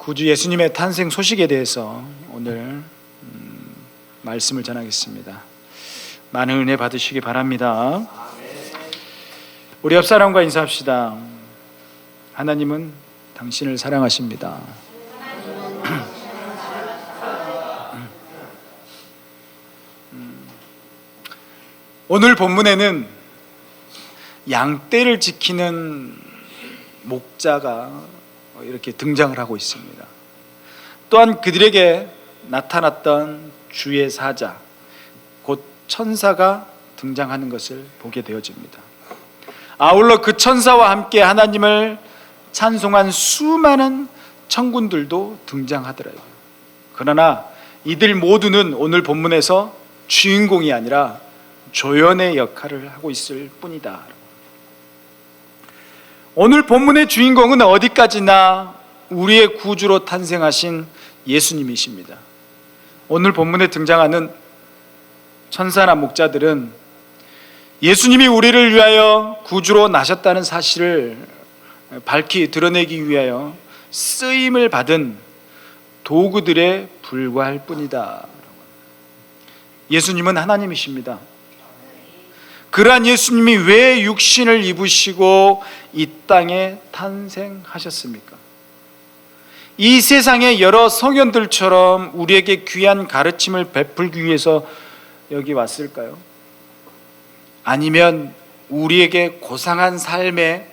구주 예수님의 탄생 소식에 대해서 오늘 말씀을 전하겠습니다. 많은 은혜 받으시기 바랍니다. 우리 옆 사람과 인사합시다. 하나님은 당신을 사랑하십니다. 오늘 본문에는 양떼를 지키는 목자가 이렇게 등장을 하고 있습니다. 또한 그들에게 나타났던 주의 사자, 곧 천사가 등장하는 것을 보게 되어집니다. 아울러 그 천사와 함께 하나님을 찬송한 수많은 천군들도 등장하더라고요. 그러나 이들 모두는 오늘 본문에서 주인공이 아니라 조연의 역할을 하고 있을 뿐이다. 오늘 본문의 주인공은 어디까지나 우리의 구주로 탄생하신 예수님이십니다. 오늘 본문에 등장하는 천사나 목자들은 예수님이 우리를 위하여 구주로 나셨다는 사실을 밝히 드러내기 위하여 쓰임을 받은 도구들에 불과할 뿐이다. 예수님은 하나님이십니다. 그러한 예수님이 왜 육신을 입으시고 이 땅에 탄생하셨습니까? 이 세상의 여러 성현들처럼 우리에게 귀한 가르침을 베풀기 위해서 여기 왔을까요? 아니면 우리에게 고상한 삶의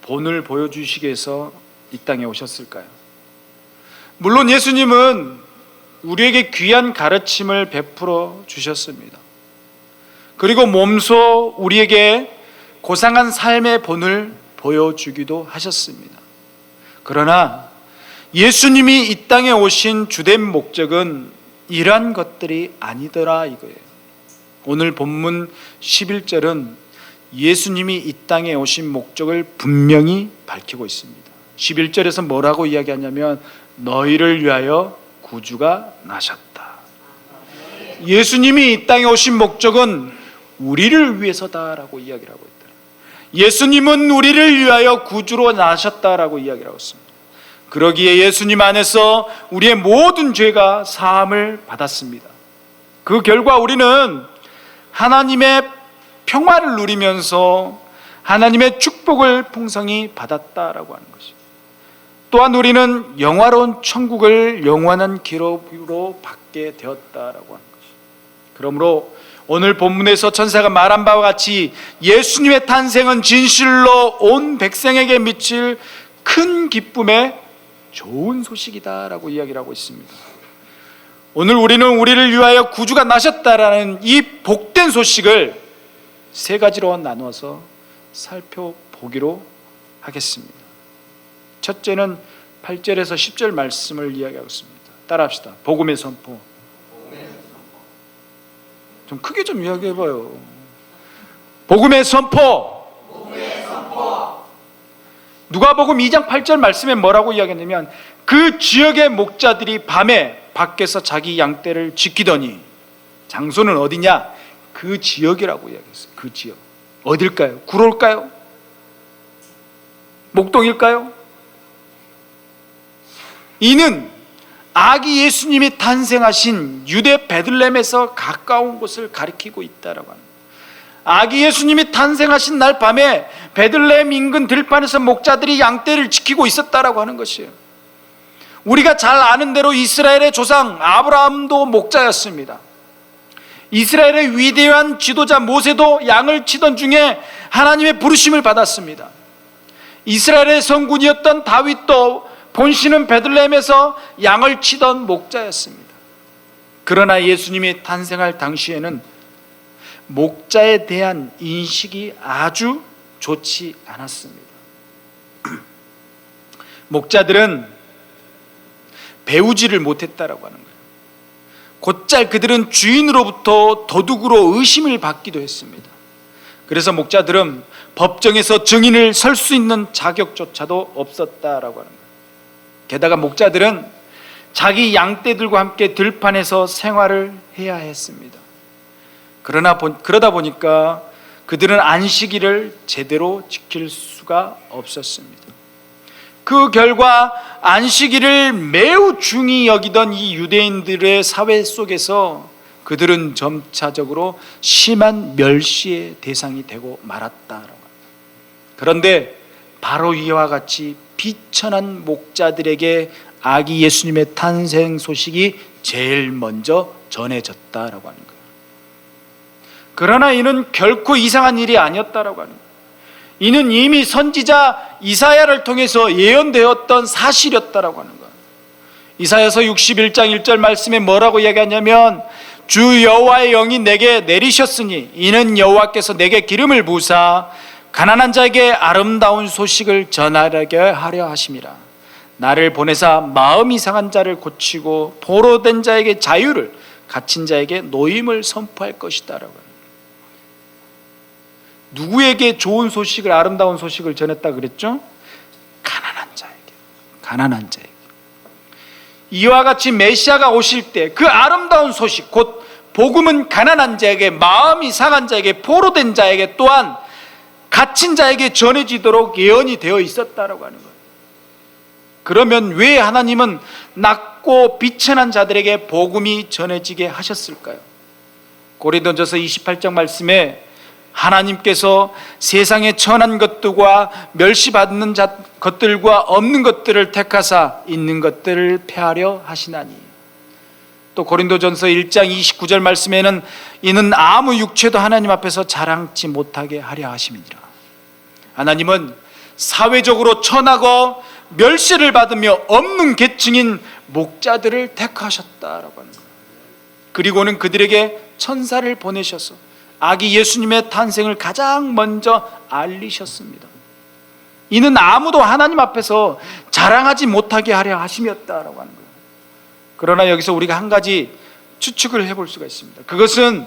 본을 보여주시기 위해서 이 땅에 오셨을까요? 물론 예수님은 우리에게 귀한 가르침을 베풀어 주셨습니다. 그리고 몸소 우리에게 고상한 삶의 본을 보여주기도 하셨습니다. 그러나 예수님이 이 땅에 오신 주된 목적은 이러한 것들이 아니더라 이거예요. 오늘 본문 11절은 예수님이 이 땅에 오신 목적을 분명히 밝히고 있습니다. 11절에서 뭐라고 이야기하냐면 너희를 위하여 구주가 나셨다. 예수님이 이 땅에 오신 목적은 우리를 위해서다라고 이야기를 하고 있다. 예수님은 우리를 위하여 구주로 나셨다라고 이야기를 하고 있습니다. 그러기에 예수님 안에서 우리의 모든 죄가 사함을 받았습니다. 그 결과 우리는 하나님의 평화를 누리면서 하나님의 축복을 풍성히 받았다라고 하는 것입니다. 또한 우리는 영화로운 천국을 영원한 기록으로 받게 되었다라고 하는 것입니다. 그러므로 오늘 본문에서 천사가 말한 바와 같이 예수님의 탄생은 진실로 온 백성에게 미칠 큰 기쁨의 좋은 소식이다라고 이야기를 하고 있습니다. 오늘 우리는 우리를 위하여 구주가 나셨다라는 이 복된 소식을 세 가지로 나누어서 살펴보기로 하겠습니다. 첫째는 8절에서 10절 말씀을 이야기하고 있습니다. 따라합시다. 복음의 선포. 좀 크게 좀 이야기해봐요. 복음의 선포. 누가복음 2장 8절 말씀에 뭐라고 이야기했냐면 그 지역의 목자들이 밤에 밖에서 자기 양떼를 지키더니, 장소는 어디냐? 그 지역이라고 이야기했어요. 그 지역. 어딜까요? 구로일까요? 목동일까요? 이는 아기 예수님이 탄생하신 유대 베들레헴에서 가까운 곳을 가리키고 있다라고 합니다. 아기 예수님이 탄생하신 날 밤에 베들레헴 인근 들판에서 목자들이 양떼를 지키고 있었다라고 하는 것이에요. 우리가 잘 아는 대로 이스라엘의 조상 아브라함도 목자였습니다. 이스라엘의 위대한 지도자 모세도 양을 치던 중에 하나님의 부르심을 받았습니다. 이스라엘의 성군이었던 다윗도 본신은 베들레헴에서 양을 치던 목자였습니다. 그러나 예수님이 탄생할 당시에는 목자에 대한 인식이 아주 좋지 않았습니다. 목자들은 배우지를 못했다라고 하는 거예요. 곧잘 그들은 주인으로부터 도둑으로 의심을 받기도 했습니다. 그래서 목자들은 법정에서 증인을 설 수 있는 자격조차도 없었다라고 하는 거예요. 게다가 목자들은 자기 양떼들과 함께 들판에서 생활을 해야 했습니다. 그러다 보니까 그들은 안식일을 제대로 지킬 수가 없었습니다. 그 결과 안식일을 매우 중히 여기던 이 유대인들의 사회 속에서 그들은 점차적으로 심한 멸시의 대상이 되고 말았다라고. 그런데 바로 이와 같이 비천한 목자들에게 아기 예수님의 탄생 소식이 제일 먼저 전해졌다라고 하는 거예요. 그러나 이는 결코 이상한 일이 아니었다라고 하는 거예요. 이는 이미 선지자 이사야를 통해서 예언되었던 사실이었다라고 하는 거예요. 이사야서 61장 1절 말씀에 뭐라고 이야기하냐면 주 여호와의 영이 내게 내리셨으니 이는 여호와께서 내게 기름을 부으사 가난한 자에게 아름다운 소식을 전하게 하려 하심이라. 나를 보내사 마음이 상한 자를 고치고 포로된 자에게 자유를, 갇힌 자에게 노임을 선포할 것이다 라고. 누구에게 좋은 소식을, 아름다운 소식을 전했다 그랬죠? 가난한 자에게. 이와 같이 메시아가 오실 때 그 아름다운 소식, 곧 복음은 가난한 자에게, 마음이 상한 자에게, 포로된 자에게, 또한 갇힌 자에게 전해지도록 예언이 되어 있었다라고 하는 거예요. 그러면 왜 하나님은 낮고 비천한 자들에게 복음이 전해지게 하셨을까요? 고린도전서 28장 말씀에 하나님께서 세상의 천한 것들과 멸시받는 것들과 없는 것들을 택하사 있는 것들을 폐하려 하시나니, 또 고린도전서 1장 29절 말씀에는 이는 아무 육체도 하나님 앞에서 자랑치 못하게 하려 하심이니라. 하나님은 사회적으로 천하고 멸시를 받으며 없는 계층인 목자들을 택하셨다라고 하는 거예요. 그리고는 그들에게 천사를 보내셔서 아기 예수님의 탄생을 가장 먼저 알리셨습니다. 이는 아무도 하나님 앞에서 자랑하지 못하게 하려 하심이었다라고 하는 거예요. 그러나 여기서 우리가 한 가지 추측을 해볼 수가 있습니다. 그것은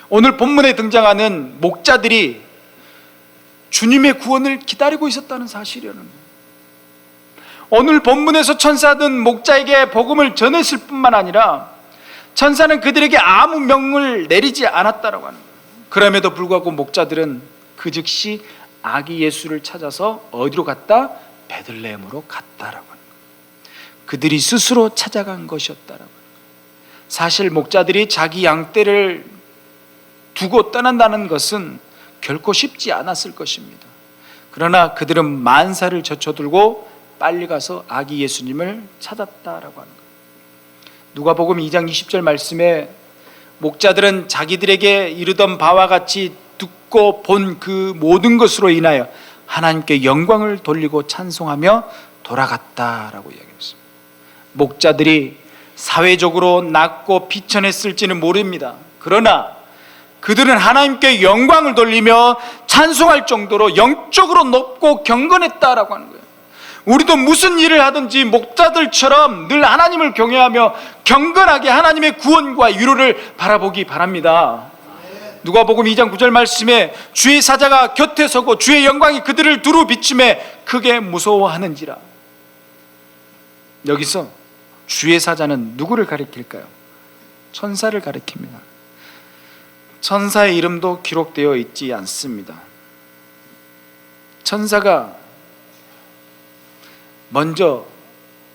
오늘 본문에 등장하는 목자들이 주님의 구원을 기다리고 있었다는 사실이라는 거예요. 오늘 본문에서 천사든 목자에게 복음을 전했을 뿐만 아니라 천사는 그들에게 아무 명을 내리지 않았다라고 하는 거예요. 그럼에도 불구하고 목자들은 그 즉시 아기 예수를 찾아서 어디로 갔다? 베들레헴으로 갔다라고 하는 거예요. 그들이 스스로 찾아간 것이었다라고 하는 거예요. 사실 목자들이 자기 양떼를 두고 떠난다는 것은 결코 쉽지 않았을 것입니다. 그러나 그들은 만사를 젖혀들고 빨리 가서 아기 예수님을 찾았다라고 하는 거예요. 누가복음 2장 20절 말씀에 목자들은 자기들에게 이르던 바와 같이 듣고 본 그 모든 것으로 인하여 하나님께 영광을 돌리고 찬송하며 돌아갔다라고 이야기했습니다. 목자들이 사회적으로 낮고 비천했을지는 모릅니다. 그러나 그들은 하나님께 영광을 돌리며 찬송할 정도로 영적으로 높고 경건했다라고 하는 거예요. 우리도 무슨 일을 하든지 목자들처럼 늘 하나님을 경외하며 경건하게 하나님의 구원과 위로를 바라보기 바랍니다. 누가복음 2장 9절 말씀에 주의 사자가 곁에 서고 주의 영광이 그들을 두루 비추매 크게 무서워하는지라. 여기서 주의 사자는 누구를 가리킬까요? 천사를 가리킵니다. 천사의 이름도 기록되어 있지 않습니다. 천사가 먼저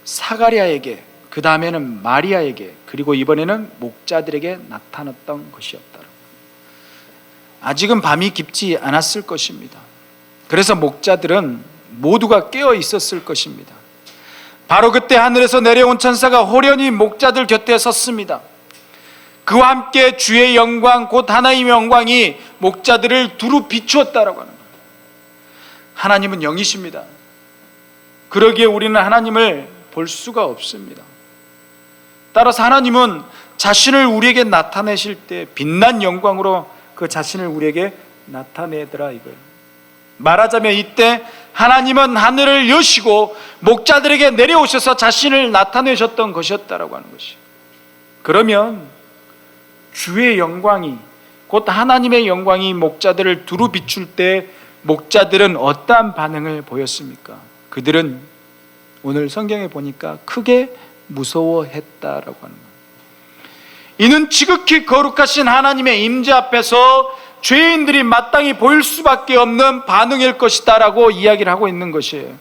사가랴에게, 그 다음에는 마리아에게, 그리고 이번에는 목자들에게 나타났던 것이었다. 아직은 밤이 깊지 않았을 것입니다. 그래서 목자들은 모두가 깨어 있었을 것입니다. 바로 그때 하늘에서 내려온 천사가 호련히 목자들 곁에 섰습니다. 그와 함께 주의 영광, 곧 하나님의 영광이 목자들을 두루 비추었다라고 하는 거예요. 하나님은 영이십니다. 그러기에 우리는 하나님을 볼 수가 없습니다. 따라서 하나님은 자신을 우리에게 나타내실 때 빛난 영광으로 그 자신을 우리에게 나타내더라 이거예요. 말하자면 이때 하나님은 하늘을 여시고 목자들에게 내려오셔서 자신을 나타내셨던 것이었다라고 하는 것이에요. 그러면 주의 영광이, 곧 하나님의 영광이 목자들을 두루 비출 때 목자들은 어떠한 반응을 보였습니까? 그들은 오늘 성경에 보니까 크게 무서워했다라고 하는 거예요. 이는 지극히 거룩하신 하나님의 임재 앞에서 죄인들이 마땅히 보일 수밖에 없는 반응일 것이다 라고 이야기를 하고 있는 것이에요.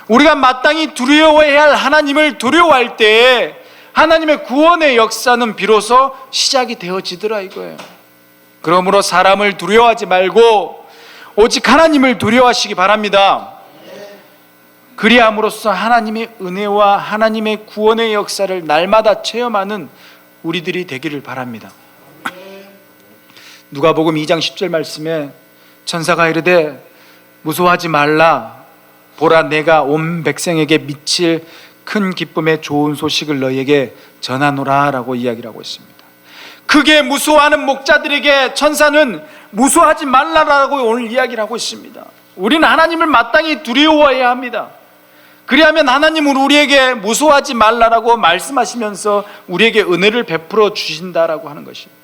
우리가 마땅히 두려워해야 할 하나님을 두려워할 때에 하나님의 구원의 역사는 비로소 시작이 되어지더라 이거예요. 그러므로 사람을 두려워하지 말고 오직 하나님을 두려워하시기 바랍니다. 그리함으로써 하나님의 은혜와 하나님의 구원의 역사를 날마다 체험하는 우리들이 되기를 바랍니다. 누가복음 2장 10절 말씀에 천사가 이르되 무서워하지 말라, 보라 내가 온 백성에게 미칠 큰 기쁨의 좋은 소식을 너희에게 전하노라 라고 이야기를 하고 있습니다. 크게 무서워하는 목자들에게 천사는 무서워하지 말라라고 오늘 이야기를 하고 있습니다. 우리는 하나님을 마땅히 두려워해야 합니다. 그리하면 하나님은 우리에게 무서워하지 말라라고 말씀하시면서 우리에게 은혜를 베풀어 주신다라고 하는 것입니다.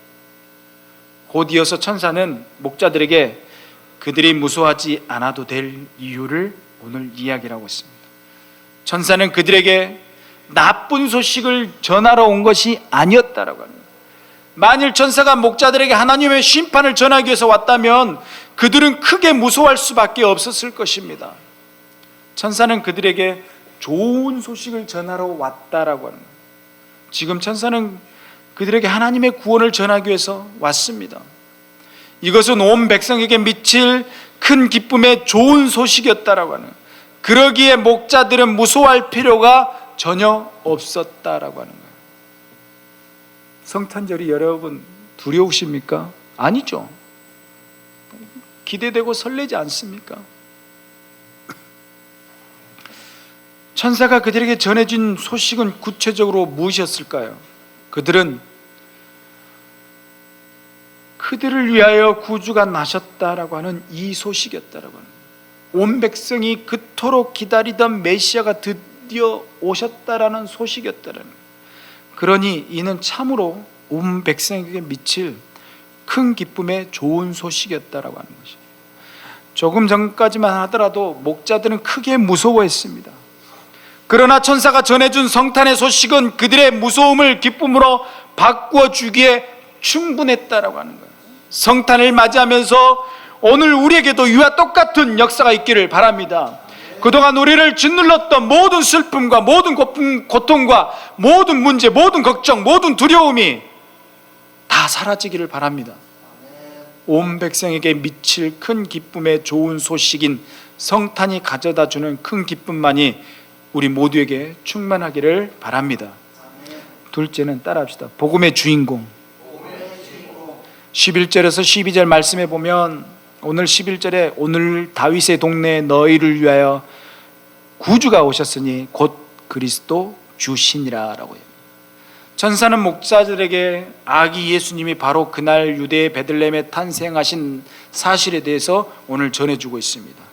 곧 이어서 천사는 목자들에게 그들이 무서워하지 않아도 될 이유를 오늘 이야기를 하고 있습니다. 천사는 그들에게 나쁜 소식을 전하러 온 것이 아니었다라고 합니다. 만일 천사가 목자들에게 하나님의 심판을 전하기 위해서 왔다면 그들은 크게 무서워할 수밖에 없었을 것입니다. 천사는 그들에게 좋은 소식을 전하러 왔다라고 하는 거예요. 지금 천사는 그들에게 하나님의 구원을 전하기 위해서 왔습니다. 이것은 온 백성에게 미칠 큰 기쁨의 좋은 소식이었다라고 하는 거예요. 그러기에 목자들은 무서워할 필요가 전혀 없었다라고 하는 거예요. 성탄절이 여러분 두려우십니까? 아니죠. 기대되고 설레지 않습니까? 천사가 그들에게 전해준 소식은 구체적으로 무엇이었을까요? 그들은 그들을 위하여 구주가 나셨다라고 하는 이 소식이었다라고 하는 거예요. 온 백성이 그토록 기다리던 메시아가 드디어 오셨다라는 소식이었다라는 거예요. 그러니 이는 참으로 온 백성에게 미칠 큰 기쁨의 좋은 소식이었다라고 하는 것이죠. 조금 전까지만 하더라도 목자들은 크게 무서워했습니다. 그러나 천사가 전해준 성탄의 소식은 그들의 무서움을 기쁨으로 바꾸어 주기에 충분했다라고 하는 거예요. 성탄을 맞이하면서 오늘 우리에게도 이와 똑같은 역사가 있기를 바랍니다. 그동안 우리를 짓눌렀던 모든 슬픔과 모든 고통과 모든 문제, 모든 걱정, 모든 두려움이 다 사라지기를 바랍니다. 온 백성에게 미칠 큰 기쁨의 좋은 소식인 성탄이 가져다주는 큰 기쁨만이 우리 모두에게 충만하기를 바랍니다. 둘째는 따라합시다. 복음의 주인공. 11절에서 12절 말씀에 보면 오늘 11절에 오늘 다윗의 동네에 너희를 위하여 구주가 오셨으니 곧 그리스도 주시니라 라고 해요. 천사는 목자들에게 아기 예수님이 바로 그날 유대의 베들레헴에 탄생하신 사실에 대해서 오늘 전해주고 있습니다.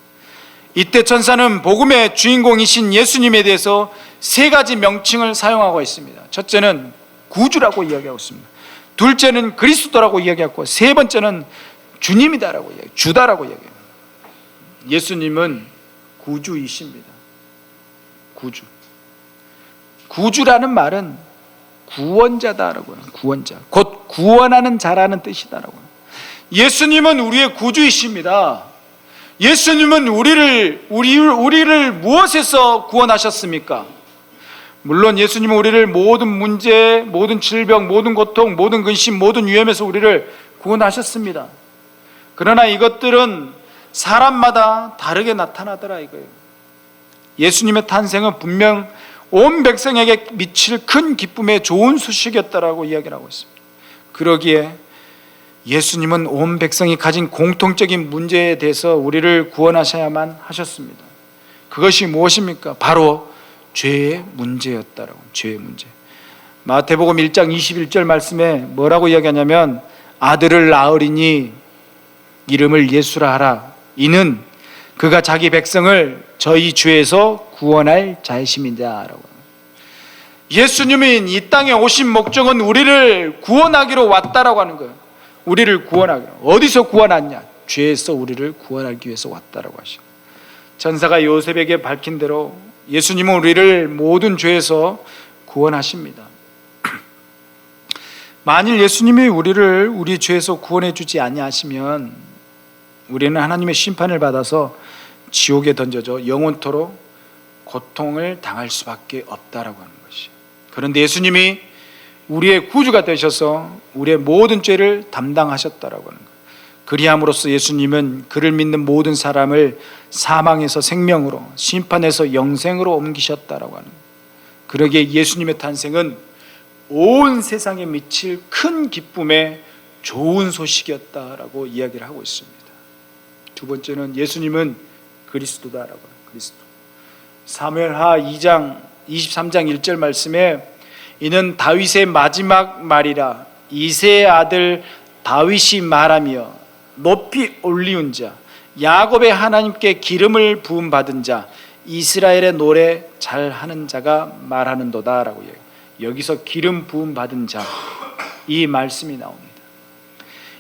이때 천사는 복음의 주인공이신 예수님에 대해서 세 가지 명칭을 사용하고 있습니다. 첫째는 구주라고 이야기하고 있습니다. 둘째는 그리스도라고 이야기하고 세 번째는 주님이다라고 이야기해요. 주다라고 이야기해요. 예수님은 구주이십니다. 구주. 구주라는 말은 구원자다라고 해요. 구원자. 곧 구원하는 자라는 뜻이다라고 해요. 예수님은 우리의 구주이십니다. 예수님은 우리를 무엇에서 구원하셨습니까? 물론 예수님은 우리를 모든 문제, 모든 질병, 모든 고통, 모든 근심, 모든 위험에서 우리를 구원하셨습니다. 그러나 이것들은 사람마다 다르게 나타나더라 이거예요. 예수님의 탄생은 분명 온 백성에게 미칠 큰 기쁨의 좋은 소식이었다라고 이야기를 하고 있습니다. 그러기에 예수님은 온 백성이 가진 공통적인 문제에 대해서 우리를 구원하셔야만 하셨습니다. 그것이 무엇입니까? 바로 죄의 문제였다라고. 죄의 문제. 마태복음 1장 21절 말씀에 뭐라고 이야기하냐면 아들을 낳으리니 이름을 예수라 하라. 이는 그가 자기 백성을 저희 죄에서 구원할 자이심이다라고. 예수님이 이 땅에 오신 목적은 우리를 구원하기로 왔다라고 하는 거예요. 우리를 구원하기로. 어디서 구원하냐? 죄에서 우리를 구원하기 위해서 왔다라고 하시고, 천사가 요셉에게 밝힌 대로 예수님은 우리를 모든 죄에서 구원하십니다. 만일 예수님이 우리를 우리 죄에서 구원해 주지 아니하시면 우리는 하나님의 심판을 받아서 지옥에 던져져 영원토록 고통을 당할 수밖에 없다라고 하는 것이에요. 그런데 예수님이 우리의 구주가 되셔서 우리의 모든 죄를 담당하셨다라고 하는 거예요. 그리함으로써 예수님은 그를 믿는 모든 사람을 사망에서 생명으로, 심판에서 영생으로 옮기셨다라고 하는 거예요. 그러기에 예수님의 탄생은 온 세상에 미칠 큰 기쁨의 좋은 소식이었다라고 이야기를 하고 있습니다. 두 번째는 예수님은 그리스도다라고 해요. 그리스도. 사무엘하 2장 23장 1절 말씀에 이는 다윗의 마지막 말이라 이새의 아들 다윗이 말하며 높이 올리운 자 야곱의 하나님께 기름을 부음 받은 자 이스라엘의 노래 잘하는 자가 말하는도다라고 해요. 여기서 기름 부음 받은 자 이 말씀이 나옵니다.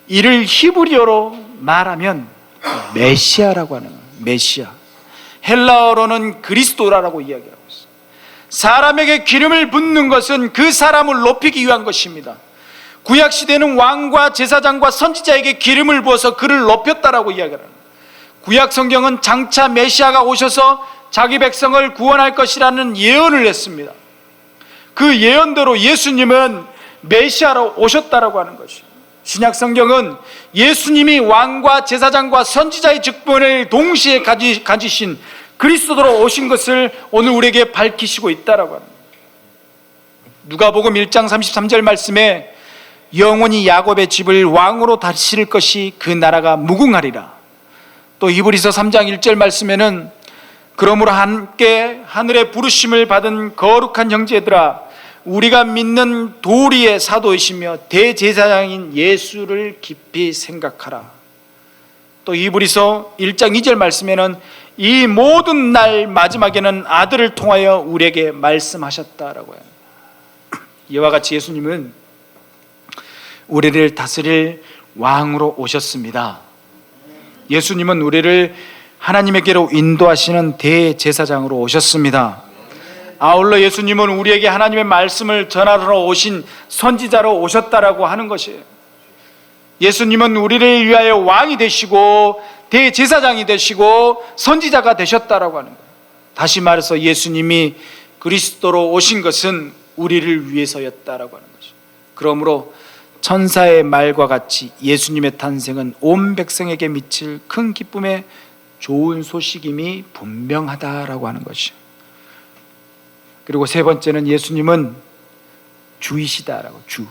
이를 히브리어로 말하면 메시아라고 하는 거예요. 메시아. 헬라어로는 그리스도라고 이야기하고 있어요. 사람에게 기름을 붓는 것은 그 사람을 높이기 위한 것입니다. 구약시대는 왕과 제사장과 선지자에게 기름을 부어서 그를 높였다라고 이야기를 합니다. 구약 성경은 장차 메시아가 오셔서 자기 백성을 구원할 것이라는 예언을 했습니다. 그 예언대로 예수님은 메시아로 오셨다라고 하는 것이에요. 신약 성경은 예수님이 왕과 제사장과 선지자의 직분을 동시에 가지신 그리스도로 오신 것을 오늘 우리에게 밝히시고 있다라고 합니다. 누가복음 1장 33절 말씀에 영원히 야곱의 집을 왕으로 다스릴 것이 그 나라가 무궁하리라. 또 히브리서 3장 1절 말씀에는 그러므로 함께 하늘의 부르심을 받은 거룩한 형제들아 우리가 믿는 도리의 사도이시며 대제사장인 예수를 깊이 생각하라. 또 히브리서 1장 2절 말씀에는 이 모든 날 마지막에는 아들을 통하여 우리에게 말씀하셨다라고 해요. 이와 같이 예수님은 우리를 다스릴 왕으로 오셨습니다. 예수님은 우리를 하나님에게로 인도하시는 대제사장으로 오셨습니다. 아울러 예수님은 우리에게 하나님의 말씀을 전하러 오신 선지자로 오셨다라고 하는 것이에요. 예수님은 우리를 위하여 왕이 되시고 대제사장이 되시고 선지자가 되셨다라고 하는 거예요. 다시 말해서 예수님이 그리스도로 오신 것은 우리를 위해서였다라고 하는 것이에요. 그러므로 천사의 말과 같이 예수님의 탄생은 온 백성에게 미칠 큰 기쁨의 좋은 소식임이 분명하다라고 하는 것이에요. 그리고 세 번째는 예수님은 주이시다라고. 주.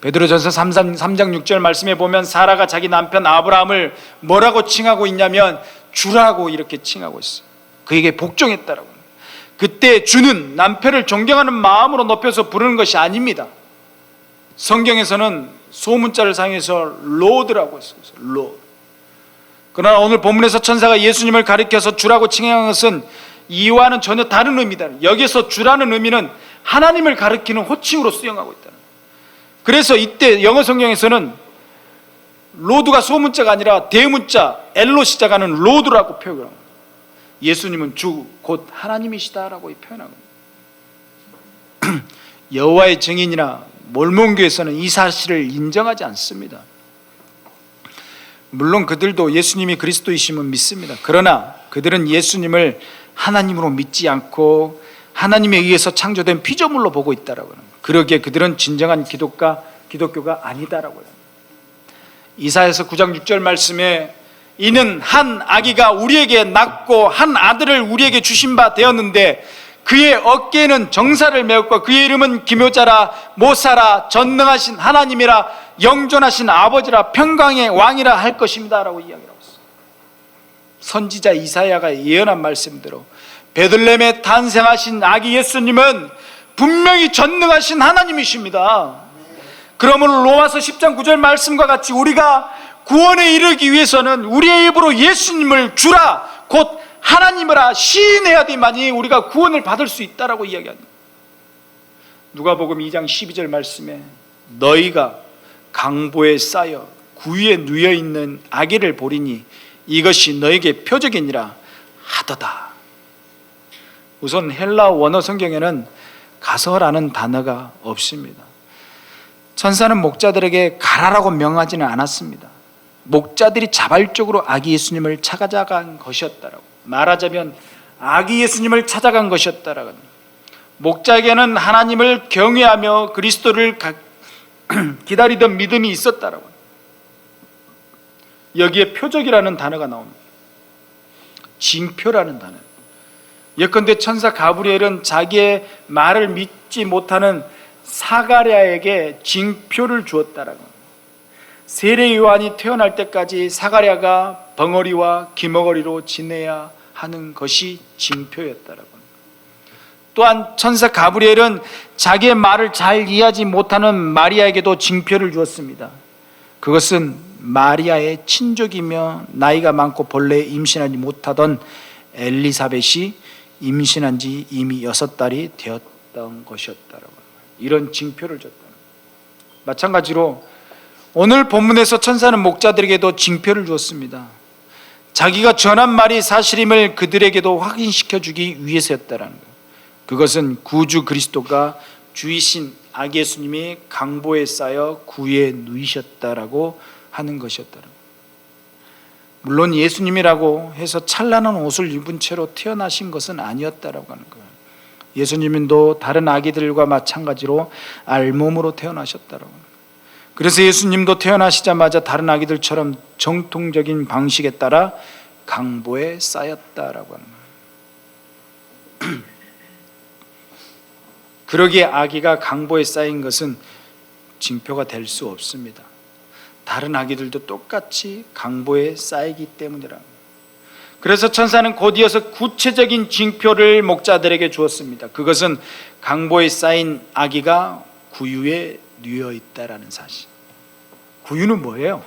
베드로전서 3장 6절 말씀에 보면 사라가 자기 남편 아브라함을 뭐라고 칭하고 있냐면 주라고 이렇게 칭하고 있어요. 그에게 복종했다라고. 그때 주는 남편을 존경하는 마음으로 높여서 부르는 것이 아닙니다. 성경에서는 소문자를 사용해서 로드라고 했어요. 로드. 그러나 오늘 본문에서 천사가 예수님을 가리켜서 주라고 칭한 것은 이와는 전혀 다른 의미다. 여기서 주라는 의미는 하나님을 가리키는 호칭으로 수용하고 있다. 그래서 이때 영어 성경에서는 로드가 소문자가 아니라 대문자 L로 시작하는 로드라고 표현합니다. 예수님은 주 곧 하나님이시다라고 표현하고 여호와의 증인이나 몰몬교에서는 이 사실을 인정하지 않습니다. 물론 그들도 예수님이 그리스도이심을 믿습니다. 그러나 그들은 예수님을 하나님으로 믿지 않고 하나님에 의해서 창조된 피조물로 보고 있다라고 합니다. 그러기에 그들은 진정한 기독교가 아니다라고 합니다. 이사야서 9장 6절 말씀에 이는 한 아기가 우리에게 낳고 한 아들을 우리에게 주신 바 되었는데 그의 어깨에는 정사를 메었고 그의 이름은 기묘자라 모사라 전능하신 하나님이라 영존하신 아버지라 평강의 왕이라 할 것입니다 라고 이야기하고 있어요. 선지자 이사야가 예언한 말씀대로 베들레헴에 탄생하신 아기 예수님은 분명히 전능하신 하나님이십니다. 그러므로 로마서 10장 9절 말씀과 같이 우리가 구원에 이르기 위해서는 우리의 입으로 예수님을 주라 곧 하나님이라 시인해야 되만이 우리가 구원을 받을 수 있다라고 이야기합니다. 누가복음 2장 12절 말씀에 너희가 강보에 쌓여 구유에 누여 있는 아기를 보리니 이것이 너에게 표적이니라 하도다. 우선 헬라 원어 성경에는 가서라는 단어가 없습니다. 천사는 목자들에게 가라라고 명하지는 않았습니다. 목자들이 자발적으로 아기 예수님을 찾아간 것이었다라고. 말하자면 아기 예수님을 찾아간 것이었다라고 합니다. 목자에게는 하나님을 경외하며 그리스도를 기다리던 믿음이 있었다라고 합니다. 여기에 표적이라는 단어가 나옵니다. 징표라는 단어. 예컨대 천사 가브리엘은 자기의 말을 믿지 못하는 사가랴에게 징표를 주었다라고 합니다. 세례 요한이 태어날 때까지 사가랴가 벙어리와 기머거리로 지내야 하는 것이 징표였다라고 합니다. 또한 천사 가브리엘은 자기의 말을 잘 이해하지 못하는 마리아에게도 징표를 주었습니다. 그것은 마리아의 친족이며 나이가 많고 본래 임신하지 못하던 엘리사벳이 임신한 지 이미 6달이 되었던 것이었다라고 합니다. 이런 징표를 줬다. 마찬가지로 오늘 본문에서 천사는 목자들에게도 징표를 주었습니다. 자기가 전한 말이 사실임을 그들에게도 확인시켜 주기 위해서였다라는 거예요. 그것은 구주 그리스도가 주이신 아기 예수님이 강보에 쌓여 구유에 누이셨다라고 하는 것이었다라는 거예요. 물론 예수님이라고 해서 찬란한 옷을 입은 채로 태어나신 것은 아니었다라고 하는 거예요. 예수님도 다른 아기들과 마찬가지로 알몸으로 태어나셨다라고 합니다. 그래서 예수님도 태어나시자마자 다른 아기들처럼 정통적인 방식에 따라 강보에 쌓였다라고 하는 거예요. 그러기에 아기가 강보에 쌓인 것은 징표가 될 수 없습니다. 다른 아기들도 똑같이 강보에 쌓이기 때문이라고. 그래서 천사는 곧이어서 구체적인 징표를 목자들에게 주었습니다. 그것은 강보에 쌓인 아기가 구유에 누워 있다라는 사실. 구유는 뭐예요?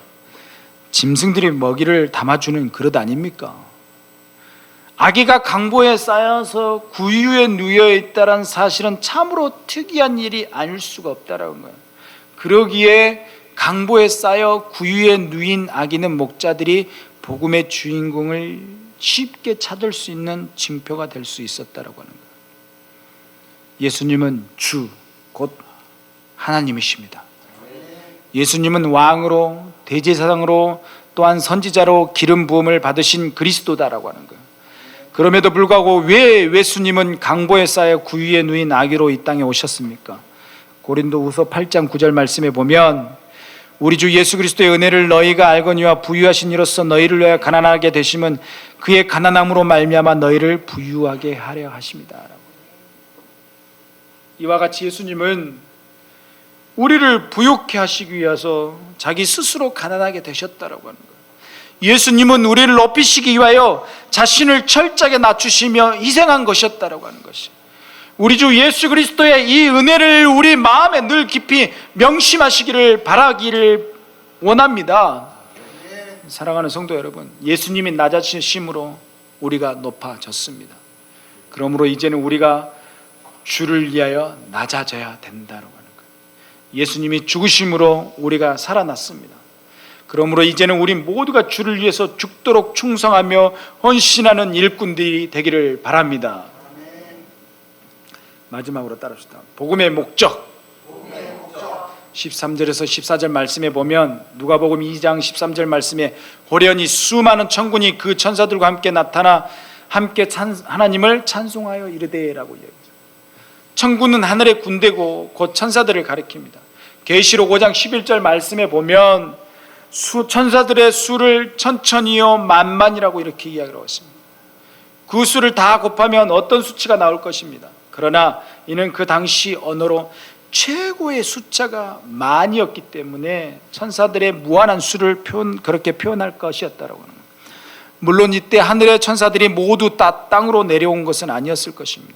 짐승들이 먹이를 담아주는 그릇 아닙니까? 아기가 강보에 쌓여서 구유에 누워 있다라는 사실은 참으로 특이한 일이 아닐 수가 없다라는 거예요. 그러기에 강보에 쌓여 구유에 누인 아기는 목자들이 복음의 주인공을 쉽게 찾을 수 있는 징표가 될 수 있었다라고 하는 거예요. 예수님은 주, 곧 하나님이십니다. 예수님은 왕으로, 대제사장으로, 또한 선지자로 기름 부음을 받으신 그리스도다라고 하는 거예요. 그럼에도 불구하고 왜 예수님은 강보에 쌓여 구유에 누인 아기로 이 땅에 오셨습니까? 고린도후서 8장 9절 말씀에 보면 우리 주 예수 그리스도의 은혜를 너희가 알거니와 부유하신 이로써 너희를 위하여 가난하게 되심은 그의 가난함으로 말미암아 너희를 부유하게 하려 하심이다. 이와 같이 예수님은 우리를 부유케 하시기 위해서 자기 스스로 가난하게 되셨다라고 하는 거예요. 예수님은 우리를 높이시기 위하여 자신을 철저하게 낮추시며 희생한 것이었다라고 하는 것이, 우리 주 예수 그리스도의 이 은혜를 우리 마음에 늘 깊이 명심하시기를 바라기를 원합니다. 사랑하는 성도 여러분, 예수님이 낮아지심으로 우리가 높아졌습니다. 그러므로 이제는 우리가 주를 위하여 낮아져야 된다고 하는 거예요. 예수님이 죽으심으로 우리가 살아났습니다. 그러므로 이제는 우리 모두가 주를 위해서 죽도록 충성하며 헌신하는 일꾼들이 되기를 바랍니다. 마지막으로 따라합시다. 복음의 목적. 13절에서 14절 말씀에 보면 누가복음 2장 13절 말씀에 호련히 수많은 천군이 그 천사들과 함께 나타나 함께 하나님을 찬송하여 이르되라고 이야기합니다. 천군은 하늘의 군대고 곧 천사들을 가리킵니다. 계시록 5장 11절 말씀에 보면 천사들의 수를 천천히요 만만이라고 이렇게 이야기하고 있습니다. 그 수를 다 곱하면 어떤 수치가 나올 것입니다. 그러나 이는 그 당시 언어로 최고의 숫자가 만이었기 때문에 천사들의 무한한 수를 그렇게 표현할 것이었다라고 합니다. 물론 이때 하늘의 천사들이 모두 다 땅으로 내려온 것은 아니었을 것입니다.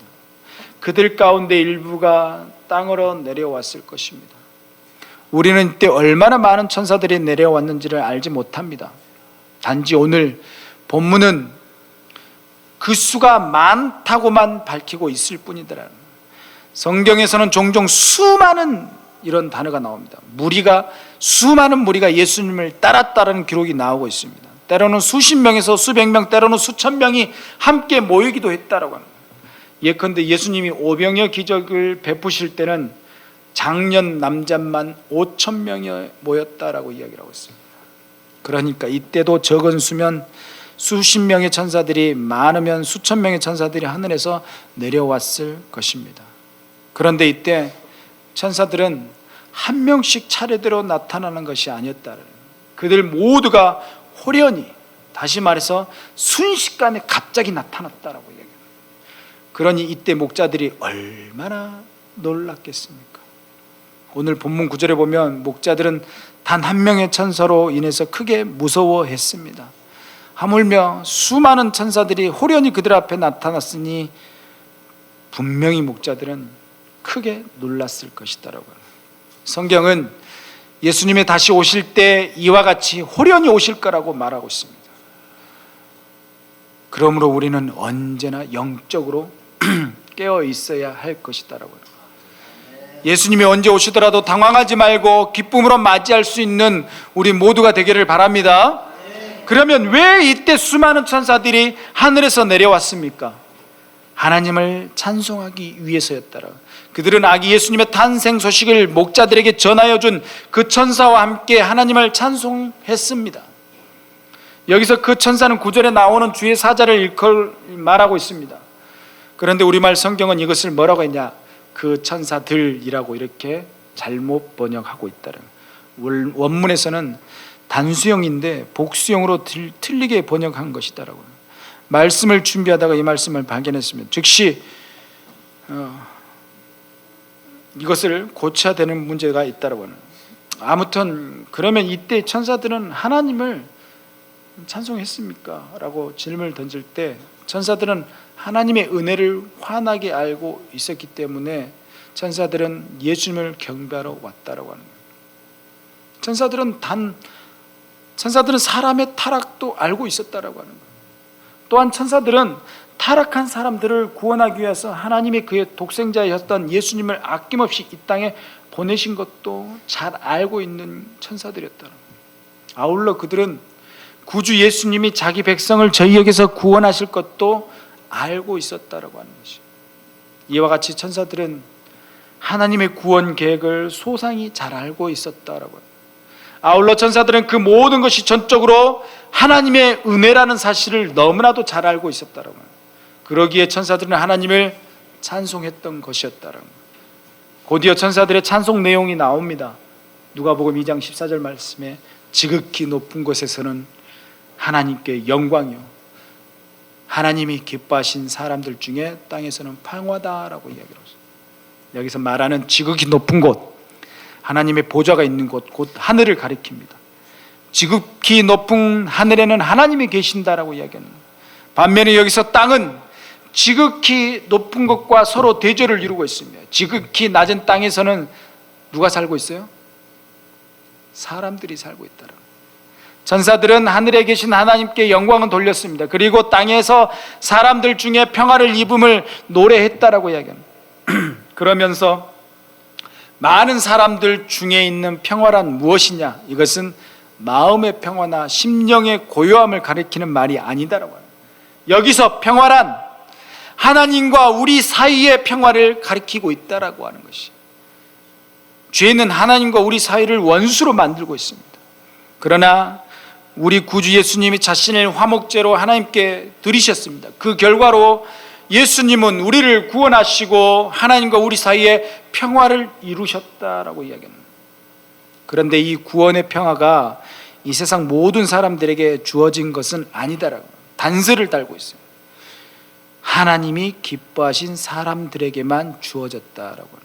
그들 가운데 일부가 땅으로 내려왔을 것입니다. 우리는 이때 얼마나 많은 천사들이 내려왔는지를 알지 못합니다. 단지 오늘 본문은 그 수가 많다고만 밝히고 있을 뿐이더라. 성경에서는 종종 수많은 이런 단어가 나옵니다. 수많은 무리가 예수님을 따랐다는 기록이 나오고 있습니다. 때로는 수십 명에서 수백 명, 때로는 수천 명이 함께 모이기도 했다라고 합니다. 예컨대 예수님이 오병이어 기적을 베푸실 때는 장년 남자만 5천 명이 모였다라고 이야기를 하고 있습니다. 그러니까 이때도 적은 수면 수십 명의 천사들이, 많으면 수천 명의 천사들이 하늘에서 내려왔을 것입니다. 그런데 이때 천사들은 한 명씩 차례대로 나타나는 것이 아니었다. 그들 모두가 호련히, 다시 말해서 순식간에 갑자기 나타났다라고 얘기합니다. 그러니 이때 목자들이 얼마나 놀랐겠습니까? 오늘 본문 9절에 보면 목자들은 단 한 명의 천사로 인해서 크게 무서워했습니다. 하물며 수많은 천사들이 호련히 그들 앞에 나타났으니 분명히 목자들은 크게 놀랐을 것이다라고. 성경은 예수님이 다시 오실 때 이와 같이 호련히 오실 거라고 말하고 있습니다. 그러므로 우리는 언제나 영적으로 깨어 있어야 할 것이다라고요. 예수님이 언제 오시더라도 당황하지 말고 기쁨으로 맞이할 수 있는 우리 모두가 되기를 바랍니다. 그러면 왜 이때 수많은 천사들이 하늘에서 내려왔습니까? 하나님을 찬송하기 위해서였더라. 그들은 아기 예수님의 탄생 소식을 목자들에게 전하여 준 그 천사와 함께 하나님을 찬송했습니다. 여기서 그 천사는 9절에 나오는 주의 사자를 일컬 말하고 있습니다. 그런데 우리말 성경은 이것을 뭐라고 했냐? 그 천사들이라고 이렇게 잘못 번역하고 있다는. 원문에서는 단수형인데 복수형으로 틀리게 번역한 것이다라고. 말씀을 준비하다가 이 말씀을 발견했습니다. 즉시 이것을 고쳐야 되는 문제가 있다라고 하는. 아무튼 그러면 이때 천사들은 하나님을 찬송했습니까? 라고 질문을 던질 때 천사들은 하나님의 은혜를 환하게 알고 있었기 때문에 천사들은 예수님을 경배하러 왔다라고 하는 거예요. 천사들은 사람의 타락도 알고 있었다라고 하는 거예요. 또한 천사들은 타락한 사람들을 구원하기 위해서 하나님이 그의 독생자였던 예수님을 아낌없이 이 땅에 보내신 것도 잘 알고 있는 천사들이었다는 거예요. 아울러 그들은 구주 예수님이 자기 백성을 저희에게서 구원하실 것도 알고 있었다라고 하는 것이죠. 이와 같이 천사들은 하나님의 구원 계획을 소상히 잘 알고 있었다라고 합니다. 아울러 천사들은 그 모든 것이 전적으로 하나님의 은혜라는 사실을 너무나도 잘 알고 있었다라고 합니다. 그러기에 천사들은 하나님을 찬송했던 것이었다라고 합니다. 곧이어 천사들의 찬송 내용이 나옵니다. 누가복음 2장 14절 말씀에 지극히 높은 곳에서는 하나님께 영광이요 하나님이 기뻐하신 사람들 중에 땅에서는 평화다라고 이야기를 했어요. 여기서 말하는 지극히 높은 곳, 하나님의 보좌가 있는 곳, 곧 하늘을 가리킵니다. 지극히 높은 하늘에는 하나님이 계신다라고 이야기합니다. 반면에 여기서 땅은 지극히 높은 것과 서로 대조를 이루고 있습니다. 지극히 낮은 땅에서는 누가 살고 있어요? 사람들이 살고 있다라고. 천사들은 하늘에 계신 하나님께 영광을 돌렸습니다. 그리고 땅에서 사람들 중에 평화를 입음을 노래했다라고 이야기합니다. 그러면서 많은 사람들 중에 있는 평화란 무엇이냐? 이것은 마음의 평화나 심령의 고요함을 가리키는 말이 아니다라고 합니다. 여기서 평화란 하나님과 우리 사이의 평화를 가리키고 있다라고 하는 것이. 죄는 하나님과 우리 사이를 원수로 만들고 있습니다. 그러나 우리 구주 예수님이 자신을 화목제로 하나님께 드리셨습니다. 그 결과로 예수님은 우리를 구원하시고 하나님과 우리 사이에 평화를 이루셨다라고 이야기합니다. 그런데 이 구원의 평화가 이 세상 모든 사람들에게 주어진 것은 아니다라고 단서를 달고 있어요. 하나님이 기뻐하신 사람들에게만 주어졌다라고 합니다.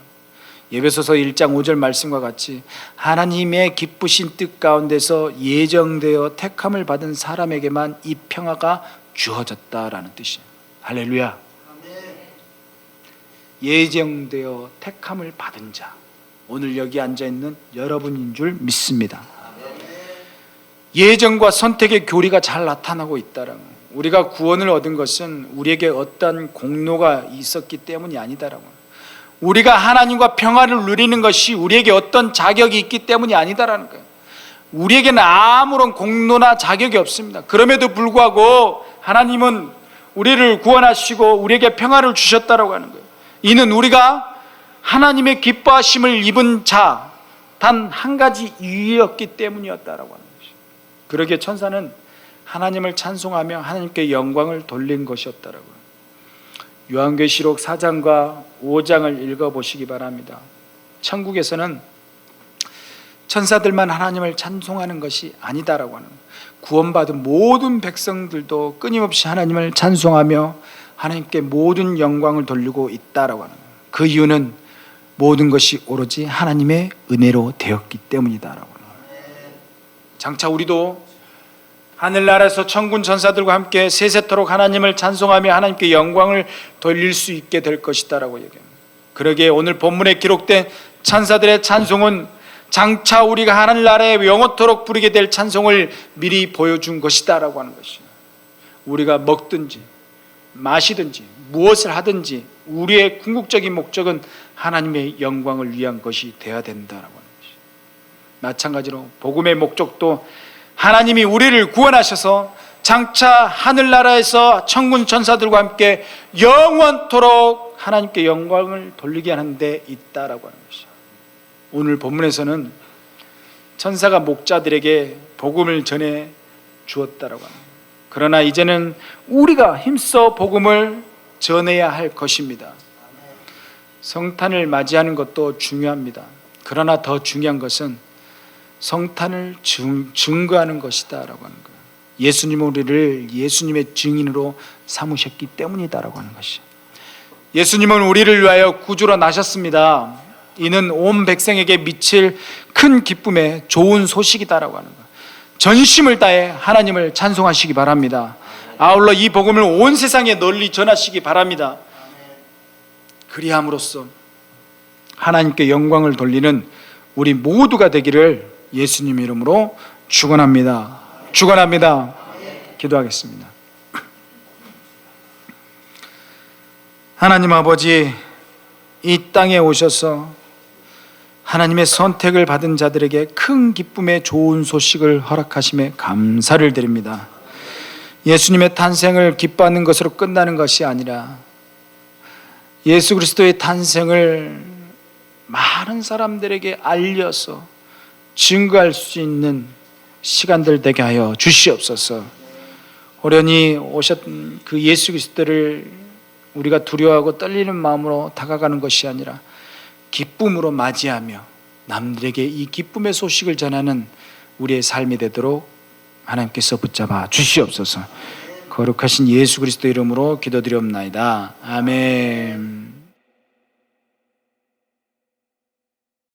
에베소서 1장 5절 말씀과 같이 하나님의 기쁘신 뜻 가운데서 예정되어 택함을 받은 사람에게만 이 평화가 주어졌다라는 뜻이에요. 할렐루야. 예정되어 택함을 받은 자, 오늘 여기 앉아있는 여러분인 줄 믿습니다. 예정과 선택의 교리가 잘 나타나고 있다라는 거예요. 우리가 구원을 얻은 것은 우리에게 어떤 공로가 있었기 때문이 아니다라고 합니다. 우리가 하나님과 평화를 누리는 것이 우리에게 어떤 자격이 있기 때문이 아니다라는 거예요. 우리에게는 아무런 공로나 자격이 없습니다. 그럼에도 불구하고 하나님은 우리를 구원하시고 우리에게 평화를 주셨다라고 하는 거예요. 이는 우리가 하나님의 기뻐하심을 입은 자, 단 한 가지 이유였기 때문이었다라고 하는 것이죠. 그러기에 천사는 하나님을 찬송하며 하나님께 영광을 돌린 것이었다라고요. 요한계시록 4장과 5장을 읽어보시기 바랍니다. 천국에서는 천사들만 하나님을 찬송하는 것이 아니다라고 하는, 구원받은 모든 백성들도 끊임없이 하나님을 찬송하며 하나님께 모든 영광을 돌리고 있다라고 하는, 그 이유는 모든 것이 오로지 하나님의 은혜로 되었기 때문이다라고 하는. 장차 우리도 하늘나라에서 천군 천사들과 함께 세세토록 하나님을 찬송하며 하나님께 영광을 돌릴 수 있게 될 것이다라고 얘기합니다. 그러기에 오늘 본문에 기록된 찬사들의 찬송은 장차 우리가 하늘나라에 영원토록 부르게 될 찬송을 미리 보여준 것이다라고 하는 것이에요. 우리가 먹든지 마시든지 무엇을 하든지 우리의 궁극적인 목적은 하나님의 영광을 위한 것이 되어야 된다라고 하는 것이에요. 마찬가지로 복음의 목적도 하나님이 우리를 구원하셔서 장차 하늘나라에서 천군 천사들과 함께 영원토록 하나님께 영광을 돌리게 하는 데 있다라고 하는 것이죠. 오늘 본문에서는 천사가 목자들에게 복음을 전해 주었다라고 합니다. 그러나 이제는 우리가 힘써 복음을 전해야 할 것입니다. 성탄을 맞이하는 것도 중요합니다. 그러나 더 중요한 것은 성탄을 증거하는 것이다라고 하는 거예요. 예수님은 우리를 예수님의 증인으로 삼으셨기 때문이다라고 하는 것이죠. 예수님은 우리를 위하여 구주로 나셨습니다. 이는 온 백성에게 미칠 큰 기쁨의 좋은 소식이다라고 하는 거예요. 전심을 다해 하나님을 찬송하시기 바랍니다. 아울러 이 복음을 온 세상에 널리 전하시기 바랍니다. 그리함으로써 하나님께 영광을 돌리는 우리 모두가 되기를 예수님 이름으로 축원합니다. 축원합니다. 기도하겠습니다. 하나님 아버지, 이 땅에 오셔서 하나님의 선택을 받은 자들에게 큰 기쁨의 좋은 소식을 허락하심에 감사를 드립니다. 예수님의 탄생을 기뻐하는 것으로 끝나는 것이 아니라 예수 그리스도의 탄생을 많은 사람들에게 알려서 증거할 수 있는 시간들 되게 하여 주시옵소서. 호련히 오셨던 그 예수 그리스도를 우리가 두려워하고 떨리는 마음으로 다가가는 것이 아니라 기쁨으로 맞이하며 남들에게 이 기쁨의 소식을 전하는 우리의 삶이 되도록 하나님께서 붙잡아 주시옵소서. 거룩하신 예수 그리스도 이름으로 기도드리옵나이다. 아멘.